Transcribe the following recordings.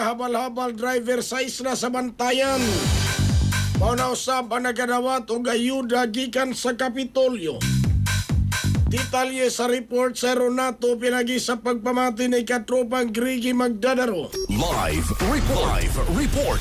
mga habal-habal driver sa isla sa Bantayan. Mauna-usab ang nagadawat og ayuda gikan sa Kapitolyo. Detalye sa report sa Ronato pinagi sa pagpamati ni katropang Grigi Magdadaro. Live report.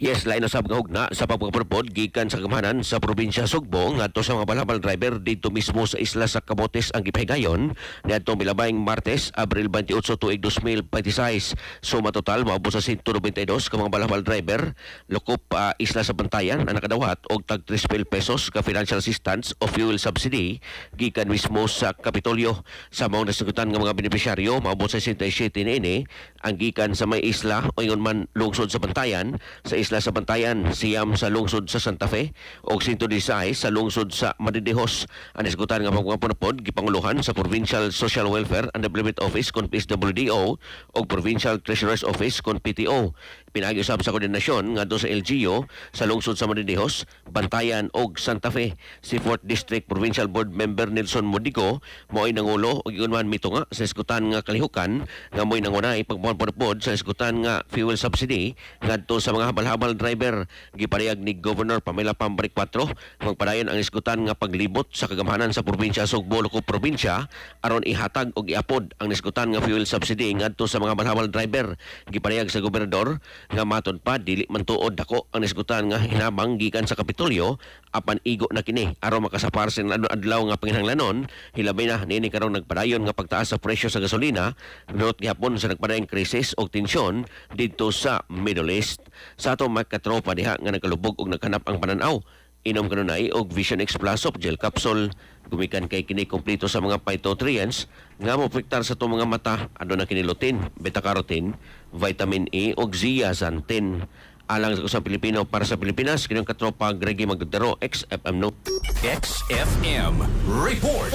Yes, lain na sab nga hugna sa pagpapropod gikan sa kamahanan sa probinsya Sugbo ngadto sa mga balabal driver dito mismo sa isla sa Camotes ang gipahigayon niadtong milabayng Martes, Abril 28 tuig 2026. So matotal maabot sa 192 ka mga balabal driver lokop isla sa Bantayan ang nakadawat og tag 3,000 pesos ka financial assistance o fuel subsidy gikan mismo sa Kapitolyo. Sa mga nasugutan nga mga benepisyaryo maabot sa 67 niini ang gikan sa may isla o ingon man lungsod sa Bantayan, sa isla sa Bantayan, siyam sa lungsod sa Santa Fe o 116 sa lungsod sa Madidihos. Ang isgutan nga pagpapunapod gipanguluhan sa Provincial Social Welfare and Development Office kon PSWDO o Provincial Treasurer's Office kon PTO. Pinag-usab sa koordinasyon ngadto sa LGU sa lungsod sa Madidihos, Bantayan ug Santa Fe. Si 4th District Provincial Board Member Nelson Modico mo'y nangulo og ingon man mitunga sa isgutan nga kalihukan nga mo'y nangunay pagpapunapod sa isgutan nga fuel subsidy ngadto sa mga habal-habal driver. Giparehag ni Governor Pamela Pambaric 4 magpadayon ang isgutan nga paglibot sa kagamahanan sa probinsya Sugbo Luko probinsya aron ihatag og iapod ang isgutan nga fuel subsidy ngadto sa mga habal-habal driver. Giparehag sa gobernador nga maton pa dili man tuod dako ang isgutan nga hinabang gikan sa Kapitolyo apan igo na kini aron makasapar sa adlaw nga panginahanglanon. Hilabay na niini karon nagpadayon nga pagtaas sa presyo sa gasolina ngadto gihapon sa nagpadayong krisis og tensyon didto sa Middle East. Sa ato magkatropa diha nga nagkalubog og naghanap ang pananaw, inom kanunay og Vision X Plus of gel capsule gumikan kay kini kompleto sa mga phytonutrients nga mopektar sa itong mga mata. Aduna kini lutein, beta-carotene, vitamin E ug zeaxanthin. Alang sa kusang Pilipino para sa Pilipinas, kining katropa Gregi Magdadaro, XFM no. XFM report.